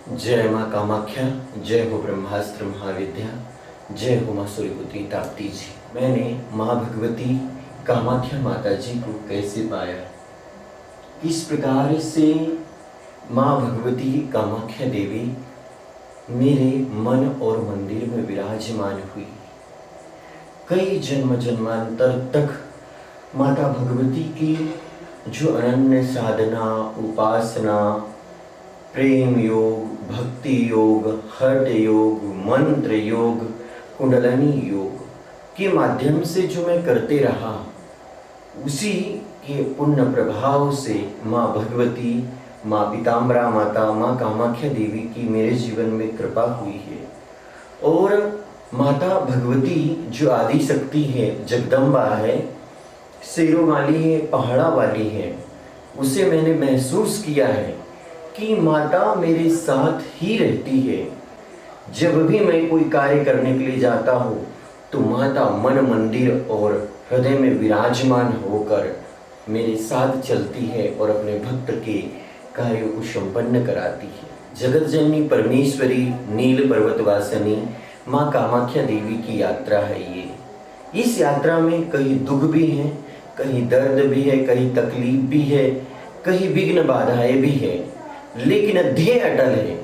जय माँ कामाख्या, जय हो ब्रह्मास्त्र महाविद्या, जय हो माँ सूर्यपुत्री ताप्ती जी। मैंने माँ भगवती कामाख्या माता जी को कैसे पाया, किस प्रकार से माँ भगवती कामाख्या देवी मेरे मन और मंदिर में विराजमान हुई। कई जन्म जन्मांतर तक माता भगवती की जो अनन्य साधना, उपासना, प्रेम योग, भक्ति योग, हठ योग, मंत्र योग, कुंडलनी योग के माध्यम से जो मैं करते रहा, उसी के पुण्य प्रभाव से माँ भगवती, माँ पीताम्बरा माता, माँ कामाख्या देवी की मेरे जीवन में कृपा हुई है। और माता भगवती जो आदि शक्ति है, जगदम्बा है, शेरों वाली है, पहाड़ा वाली है, उसे मैंने महसूस किया है कि माता मेरे साथ ही रहती है। जब भी मैं कोई कार्य करने के लिए जाता हूँ तो माता मन, मंदिर और हृदय में विराजमान होकर मेरे साथ चलती है और अपने भक्त के कार्यों को संपन्न कराती है। जगत जननी परमेश्वरी नील पर्वतवासिनी माँ कामाख्या देवी की यात्रा है ये। इस यात्रा में कहीं दुख भी है, कहीं दर्द भी है, कहीं तकलीफ भी है, कहीं विघ्न बाधाएं भी है, लेकिन ध्येय अटल है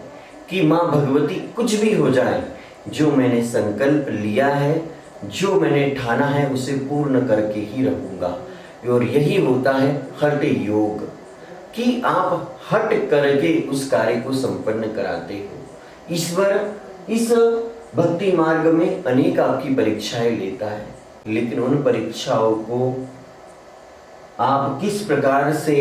कि माँ भगवती कुछ भी हो जाए, जो मैंने संकल्प लिया है, जो मैंने ठाना है, उसे पूर्ण करके ही रहूँगा। और यही होता है हठ योग, कि आप हट करके उस कार्य को संपन्न कराते हो। ईश्वर इस भक्ति मार्ग में अनेक आपकी परीक्षाएं लेता है, लेकिन उन परीक्षाओं को आप किस प्रकार से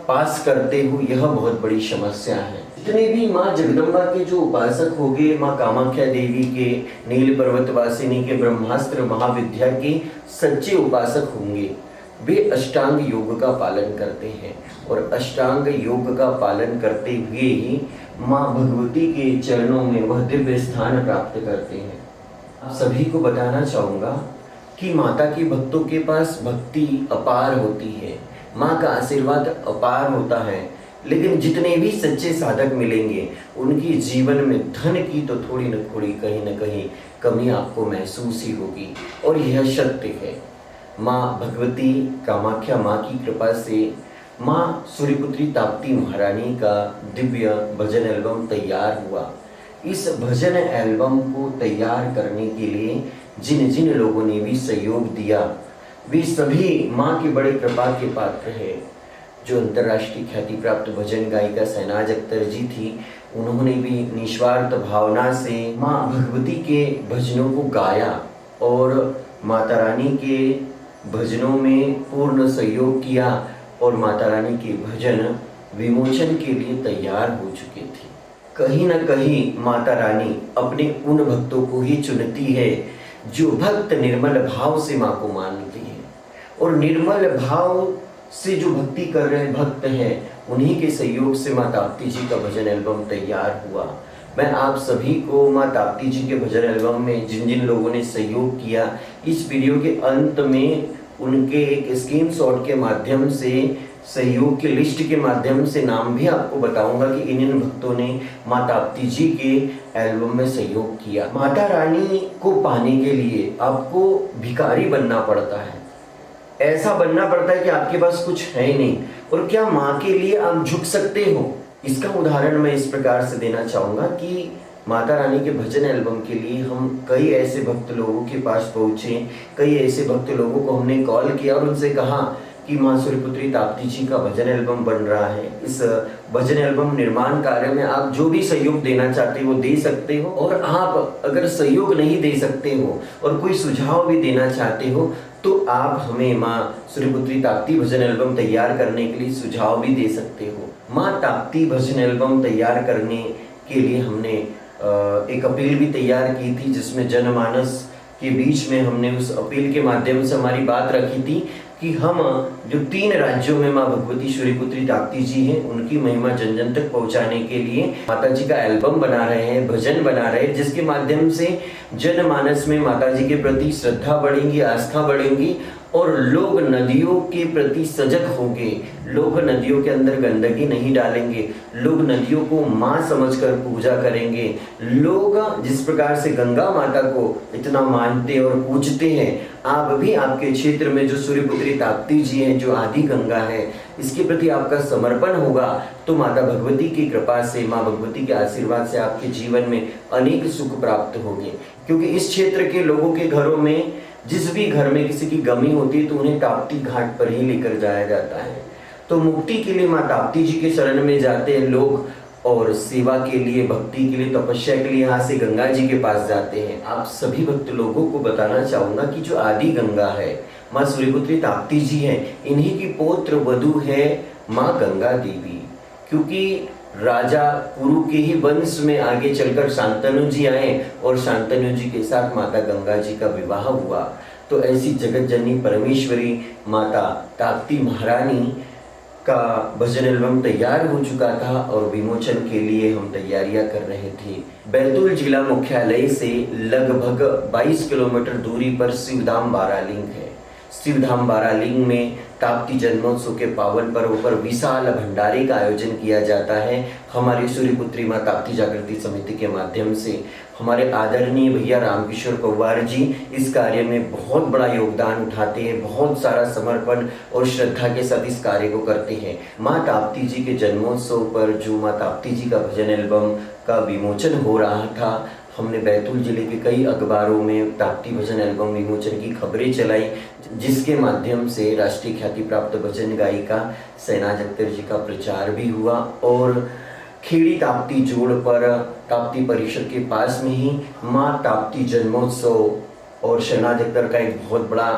पास करते हो, यह बहुत बड़ी समस्या है। जितने भी माँ जगदम्बा के जो उपासक होंगे, माँ कामाख्या देवी के, नील पर्वतवासिनी के, ब्रह्मास्त्र महाविद्या के सच्चे उपासक होंगे, वे अष्टांग योग का पालन करते हैं और अष्टांग योग का पालन करते हुए ही माँ भगवती के चरणों में वह दिव्य स्थान प्राप्त करते हैं। आप सभी को बताना चाहूँगा कि माता के भक्तों के पास भक्ति अपार होती है, माँ का आशीर्वाद अपार होता है, लेकिन जितने भी सच्चे साधक मिलेंगे उनकी जीवन में धन की तो थोड़ी न थोड़ी, कहीं न कहीं कमी आपको महसूस ही होगी, और यह सत्य है। माँ भगवती कामाख्या माँ की कृपा से माँ सूर्यपुत्री ताप्ती महारानी का दिव्य भजन एल्बम तैयार हुआ। इस भजन एल्बम को तैयार करने के लिए जिन जिन लोगों ने भी सहयोग दिया, वे सभी माँ की बड़े कृपा के पात्र हैं। जो अंतर्राष्ट्रीय ख्याति प्राप्त भजन गायिका शहनाज अख्तर जी थी, उन्होंने भी निस्वार्थ भावना से माँ भगवती के भजनों को गाया और माता रानी के भजनों में पूर्ण सहयोग किया, और माता रानी के भजन विमोचन के लिए तैयार हो चुके थे। कहीं न कहीं माता रानी अपने उन भक्तों को ही चुनती है जो भक्त निर्मल भाव से माँ को मानती है, और निर्मल भाव से जो भक्ति कर रहे भक्त हैं, उन्हीं के सहयोग से माँ ताप्ती जी का भजन एल्बम तैयार हुआ। मैं आप सभी को माँ ताप्ती जी के भजन एल्बम में जिन जिन लोगों ने सहयोग किया, इस वीडियो के अंत में उनके एक स्क्रीनशॉट के माध्यम से, सहयोग की लिस्ट के माध्यम से नाम भी आपको बताऊंगा कि इन भक्तों ने माँ ताप्ती जी के एल्बम में सहयोग किया। माता रानी को पाने के लिए आपको भिखारी बनना पड़ता है, ऐसा बनना पड़ता है कि आपके पास कुछ है ही नहीं, और क्या माँ के लिए आप झुक सकते हो? इसका उदाहरण मैं इस प्रकार से देना चाहूँगा कि माता रानी के भजन एल्बम के लिए हम कई ऐसे भक्त लोगों के पास पहुँचे, कई ऐसे भक्त लोगों को हमने कॉल किया और उनसे कहा कि माँ सूर्यपुत्री ताप्ती जी का भजन एल्बम बन रहा है। इस भजन एल्बम निर्माण कार्य में आप जो भी सहयोग देना चाहते हो दे सकते हो, और आप अगर सहयोग नहीं दे सकते हो और कोई सुझाव भी देना चाहते हो तो आप हमें माँ सूर्यपुत्री ताप्ती भजन एल्बम तैयार करने के लिए सुझाव भी दे सकते हो। माँ ताप्ती भजन एल्बम तैयार करने के लिए हमने एक अपील भी तैयार की थी, जिसमें जनमानस के बीच में हमने उस अपील के माध्यम से हमारी बात रखी थी कि हम जो 3 राज्यों में माँ भगवती सूर्यपुत्री ताप्ती जी हैं, उनकी महिमा जन जन तक पहुंचाने के लिए माता जी का एल्बम बना रहे हैं, भजन बना रहे हैं, जिसके माध्यम से जनमानस में माता जी के प्रति श्रद्धा बढ़ेंगी, आस्था बढ़ेंगी, और लोग नदियों के प्रति सजग होंगे, लोग नदियों के अंदर गंदगी नहीं डालेंगे, लोग नदियों को माँ समझकर पूजा करेंगे। लोग जिस प्रकार से गंगा माता को इतना मानते और पूजते हैं, आप भी आपके क्षेत्र में जो सूर्यपुत्री ताप्ती जी हैं, जो आदि गंगा है, इसके प्रति आपका समर्पण होगा तो माता भगवती की कृपा से, माँ भगवती के आशीर्वाद से आपके जीवन में अनेक सुख प्राप्त होंगे। क्योंकि इस क्षेत्र के लोगों के घरों में, जिस भी घर में किसी की गमी होती है तो उन्हें ताप्ती घाट पर ही लेकर जाया जाता है। तो मुक्ति के लिए माँ ताप्ती जी के शरण में जाते हैं लोग, और सेवा के लिए, भक्ति के लिए, तपस्या के लिए यहाँ से गंगा जी के पास जाते हैं। आप सभी भक्त लोगों को बताना चाहूंगा कि जो आदि गंगा है, माँ सूर्यपुत्री ताप्ती जी हैं, इन्हीं की पौत्र वधू है माँ गंगा देवी। क्योंकि राजा कुरु के ही वंश में आगे चलकर शांतनु जी आए और शांतनु जी के साथ माता गंगा जी का विवाह हुआ। तो ऐसी जगत जननी परमेश्वरी माता ताप्ती महारानी का भजन एल्बम तैयार हो चुका था और विमोचन के लिए हम तैयारियां कर रहे थे। बैतूल जिला मुख्यालय से लगभग 22 किलोमीटर दूरी पर शिवधाम बारालिंग है। शिवधाम बारालिंग में ताप्ती जन्मोत्सव के पावन पर्व पर विशाल भंडारे का आयोजन किया जाता है। हमारी सूर्यपुत्री माँ ताप्ती जागृति समिति के माध्यम से हमारे आदरणीय भैया रामकिशोर पवार जी इस कार्य में बहुत बड़ा योगदान उठाते हैं, बहुत सारा समर्पण और श्रद्धा के साथ इस कार्य को करते हैं। माँ ताप्ती जी के जन्मोत्सव पर जो माँ ताप्ती जी का भजन एल्बम का विमोचन हो रहा था, हमने बैतूल जिले के कई अखबारों में ताप्ती भजन एल्बम विमोचन की खबरें चलाई, जिसके माध्यम से राष्ट्रीय ख्याति प्राप्त भजन गायिका शहनाज अख्तर जी का प्रचार भी हुआ। और खेड़ी ताप्ती जोड़ पर ताप्ती परिषद के पास में ही माँ ताप्ती जन्मोत्सव और शहनाज अख्तर का एक बहुत बड़ा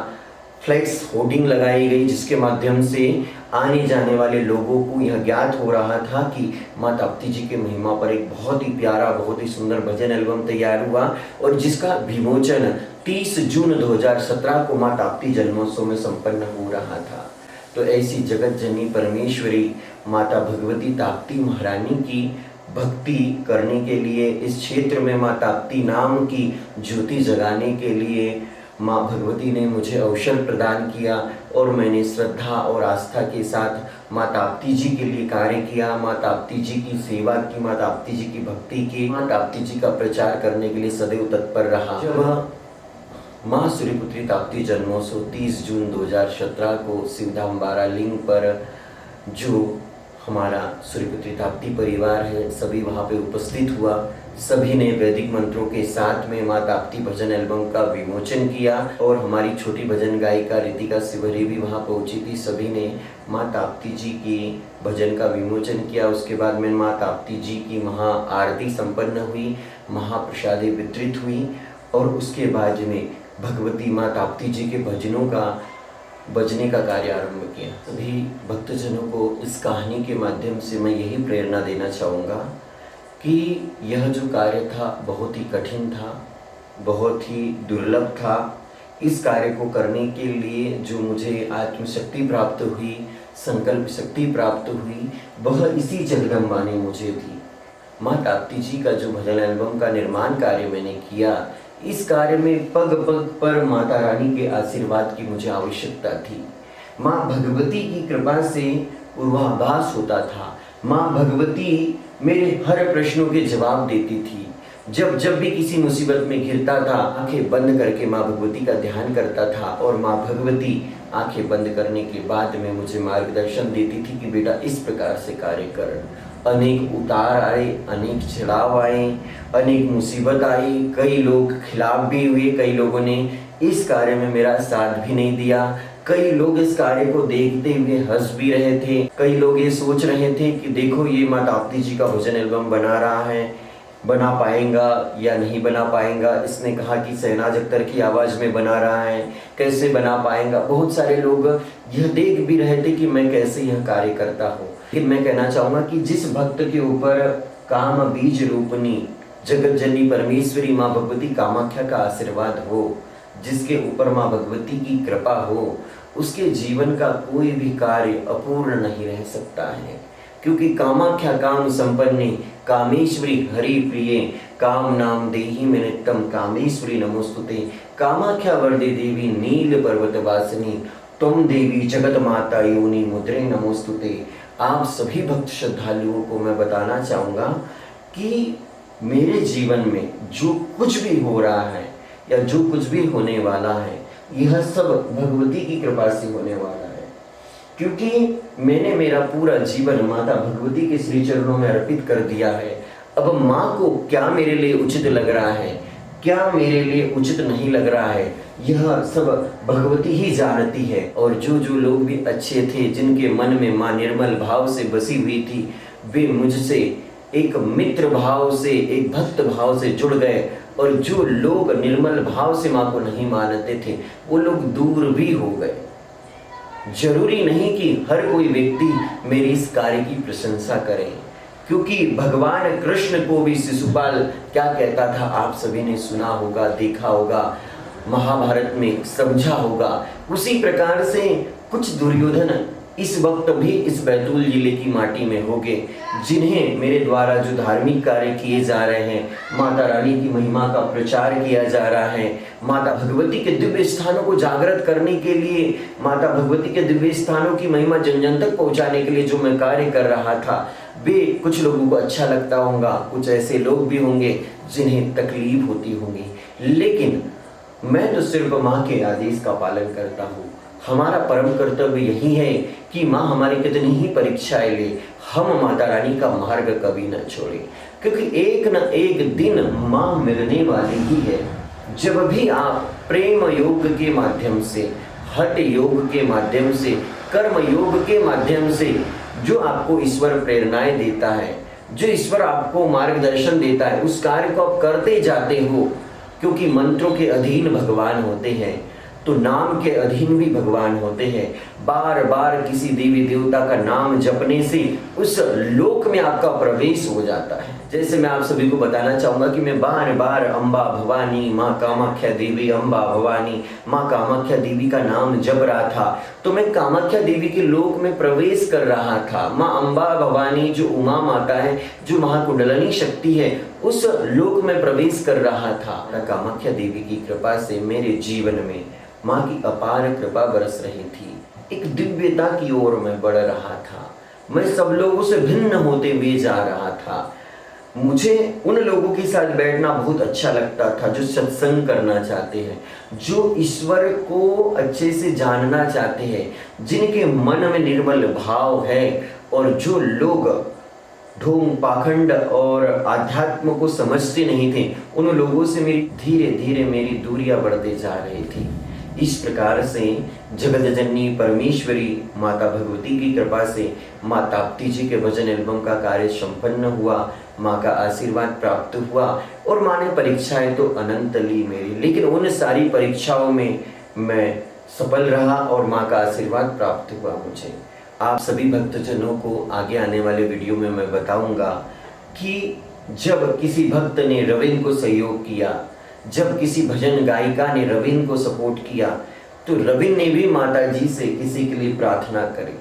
फ्लेक्स होर्डिंग लगाई गई, जिसके माध्यम से आने जाने वाले लोगों को यह ज्ञात हो रहा था कि माँ ताप्ती जी के महिमा पर एक बहुत ही प्यारा, बहुत ही सुंदर भजन एल्बम तैयार हुआ और जिसका विमोचन 30 जून 2017 को माँ ताप्ती जन्मोत्सव में संपन्न हो रहा था। तो ऐसी जगत जननी परमेश्वरी माता भगवती ताप्ती महारानी की भक्ति करने के लिए, इस क्षेत्र में माँ ताप्ती नाम की ज्योति जगाने के लिए माँ भगवती ने मुझे अवसर प्रदान किया और मैंने श्रद्धा और आस्था के साथ माँ ताप्ती जी के लिए कार्य किया, माँ ताप्ती जी की सेवा की, माँ ताप्ती जी की भक्ति की, माँ ताप्ती जी का प्रचार करने के लिए सदैव तत्पर रहा। जब माँ सूर्यपुत्री ताप्ती जन्मोत्सव 30 जून 2017 को शिवधाम बारालिंग पर जो हमारा सूर्यपुत्री ताप्ती परिवार है, सभी वहाँ पे उपस्थित हुआ। सभी ने वैदिक मंत्रों के साथ में माँ ताप्ती भजन एल्बम का विमोचन किया और हमारी छोटी भजन गायिका रितिका शिवहरी भी वहाँ पहुँची थी। सभी ने माँ ताप्ती जी की भजन का विमोचन किया। उसके बाद में माँ ताप्ती जी की महा आरती संपन्न हुई, महाप्रसादी वितरित हुई और उसके बाद में भगवती माँ ताप्ती जी के भजनों का बजने का कार्य आरंभ किया। सभी भक्तजनों को इस कहानी के माध्यम से मैं यही प्रेरणा देना चाहूँगा कि यह जो कार्य था बहुत ही कठिन था, बहुत ही दुर्लभ था। इस कार्य को करने के लिए जो मुझे आत्मशक्ति प्राप्त हुई, संकल्प शक्ति प्राप्त हुई, वह इसी जगदम्बा ने मुझे दी। माँ ताप्ती जी का जो भजन एल्बम का निर्माण कार्य मैंने किया, इस कार्य में पग पग पर माता रानी के आशीर्वाद की मुझे आवश्यकता थी। माँ भगवती की कृपा से पूर्वाभास होता था। माँ भगवती मेरे हर प्रश्नों के जवाब देती थी। जब भी किसी मुसीबत में घिरता था, आंखें बंद करके माँ भगवती का ध्यान करता था और माँ भगवती आंखें बंद करने के बाद में मुझे मार्गदर्शन देती थी कि बेटा इस प्रकार से कार्य कर। अनेक उतार आए, अनेक चढ़ाव आए, अनेक मुसीबत आई, कई लोग खिलाफ भी हुए, कई लोगों ने इस कार्य में मेरा साथ भी नहीं दिया, कई लोग इस कार्य को देखते हुए हंस भी रहे थे, कई लोग ये सोच रहे थे कि देखो ये माँ ताप्ती जी का भजन एल्बम बना रहा है, बना पाएगा या नहीं बना पाएगा। इसने कहा कि शहनाज अख्तर की आवाज़ में बना रहा है, कैसे बना पाएगा। बहुत सारे लोग यह देख भी रहे थे कि मैं कैसे यह कार्य करता हूँ। लेकिन मैं कहना चाहूँगा कि जिस भक्त के ऊपर काम बीज रूपनी जगत जननी परमेश्वरी माँ भगवती कामाख्या का आशीर्वाद हो, जिसके ऊपर माँ भगवती की कृपा हो, उसके जीवन का कोई भी कार्य अपूर्ण नहीं रह सकता है। क्योंकि कामाख्या काम संपन्ने कामेश्वरी हरि प्रिये काम नाम देहि में नित्यम कामेश्वरी नमोस्तुते। कामाख्या वरदे देवी नील पर्वत वासिनी तुम देवी जगत माता योनि मुद्रे नमोस्तुते। आप सभी भक्त श्रद्धालुओं को मैं बताना चाहूँगा कि मेरे जीवन में जो कुछ भी हो रहा है या जो कुछ भी होने वाला है, यह सब भगवती की कृपा से होने वाला है। क्योंकि मैंने मेरा पूरा जीवन माता भगवती के श्री चरणों में अर्पित कर दिया है। अब माँ को क्या मेरे लिए उचित लग रहा है, क्या मेरे लिए उचित नहीं लग रहा है, यह सब भगवती ही जानती है। और जो जो लोग भी अच्छे थे, जिनके मन में माँ निर्मल भाव से बसी हुई थी, वे मुझसे एक मित्र भाव से, एक भक्त भाव से जुड़ गए। और जो लोग निर्मल भाव से माँ को नहीं मानते थे, वो लोग दूर भी हो गए। जरूरी नहीं कि हर कोई व्यक्ति मेरी इस कार्य की प्रशंसा करे, क्योंकि भगवान कृष्ण को भी शिशुपाल क्या कहता था आप सभी ने सुना होगा, देखा होगा, महाभारत में समझा होगा। उसी प्रकार से कुछ दुर्योधन इस वक्त भी इस बैतूल जिले की माटी में होंगे, जिन्हें मेरे द्वारा जो धार्मिक कार्य किए जा रहे हैं, माता रानी की महिमा का प्रचार किया जा रहा है, माता भगवती के दिव्य स्थानों को जागृत करने के लिए, माता भगवती के दिव्य स्थानों की महिमा जन जन तक पहुंचाने के लिए जो मैं कार्य कर रहा था, वे कुछ लोगों को अच्छा लगता होगा, कुछ ऐसे लोग भी होंगे जिन्हें तकलीफ होती होगी। लेकिन मैं तो सिर्फ माँ के आदेश का पालन करता हूँ। हमारा परम कर्तव्य यही है कि माँ हमारी कितनी ही परीक्षाएं ले, हम माता रानी का मार्ग कभी न छोड़े, क्योंकि एक न एक दिन माँ मिलने वाली ही है। जब भी आप प्रेम योग के माध्यम से, हठ योग के माध्यम से, कर्म योग के माध्यम से जो आपको ईश्वर प्रेरणाएं देता है, जो ईश्वर आपको मार्गदर्शन देता है, उस कार्य को आप करते जाते हो, क्योंकि मंत्रों के अधीन भगवान होते हैं तो नाम के अधीन भी भगवान होते हैं। बार बार किसी देवी देवता का नाम जपने से उस लोक में आपका प्रवेश हो जाता है। जैसे मैं आप सभी को बताना चाहूँगा कि मैं बार बार अम्बा भवानी, माँ कामाख्या देवी, अम्बा भवानी, माँ कामाख्या देवी का नाम जप रहा था, तो मैं कामाख्या देवी के लोक में प्रवेश कर रहा था। माँ अम्बा भवानी जो उमा माता है, जो महाकुंडलिनी शक्ति है, उस लोक में प्रवेश कर रहा था। कामाख्या देवी की कृपा से मेरे जीवन में माँ की अपार कृपा बरस रही थी। एक दिव्यता की ओर मैं बढ़ रहा था। मैं सब लोगों से भिन्न होते हुए जा रहा था। मुझे उन लोगों के साथ बैठना बहुत अच्छा लगता था जो सत्संग करना चाहते हैं, जो ईश्वर को अच्छे से जानना चाहते हैं, जिनके मन में निर्मल भाव है। और जो लोग ढोंग पाखंड और आध्यात्म को समझते नहीं थे, उन लोगों से मेरी धीरे धीरे मेरी दूरियां बढ़ते जा रही थी। इस प्रकार से जगत जननी परमेश्वरी माता भगवती की कृपा से माँ ताप्ती जी के भजन एल्बम का कार्य संपन्न हुआ। माँ का आशीर्वाद प्राप्त हुआ और माँ ने परीक्षाएं तो अनंत ली मेरी, लेकिन उन सारी परीक्षाओं में मैं सफल रहा और माँ का आशीर्वाद प्राप्त हुआ मुझे। आप सभी भक्तजनों को आगे आने वाले वीडियो में मैं बताऊंगा कि जब किसी भक्त ने रविंद्र को सहयोग किया, जब किसी भजन गायिका ने रविंद्र को सपोर्ट किया, तो रविंद्र ने भी माता जी से किसी के लिए प्रार्थना करी।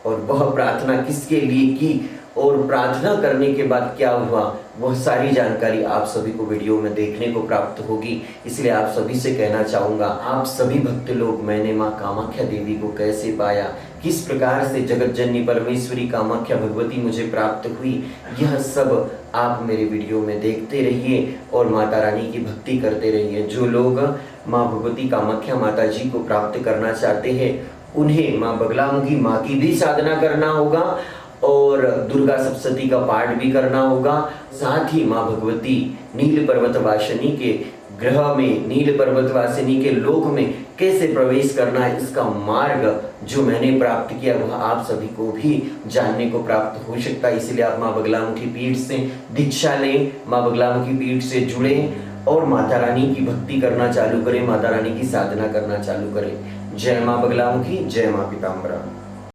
और वह प्रार्थना किसके लिए की और प्रार्थना करने के बाद क्या हुआ, वह सारी जानकारी आप सभी को वीडियो में देखने को प्राप्त होगी। इसलिए आप सभी से कहना चाहूँगा, आप सभी भक्त लोग, मैंने माँ कामाख्या देवी को कैसे पाया, किस प्रकार से जगत जननी परमेश्वरी कामाख्या भगवती मुझे प्राप्त हुई, यह सब आप मेरे वीडियो में देखते रहिए और माता रानी की भक्ति करते रहिए। जो लोग माँ भगवती कामाख्या माता जी को प्राप्त करना चाहते हैं, उन्हें माँ बगलामुखी माँ की भी साधना करना होगा और दुर्गा सप्तशती का पाठ भी करना होगा। साथ ही माँ भगवती नील पर्वतवासिनी के ग्रह में, नील पर्वतवासिनी के लोक में कैसे प्रवेश करना है, इसका मार्ग जो मैंने प्राप्त किया वह आप सभी को भी जानने को प्राप्त हो सकता है। इसलिए आप माँ बगलामुखी पीठ से दीक्षा लें, माँ बगलामुखी पीठ से जुड़ें और माता रानी की भक्ति करना चालू करें, माता रानी की साधना करना चालू करें। जय माँ बगलामुखी, जय माँ पीताम्बरा।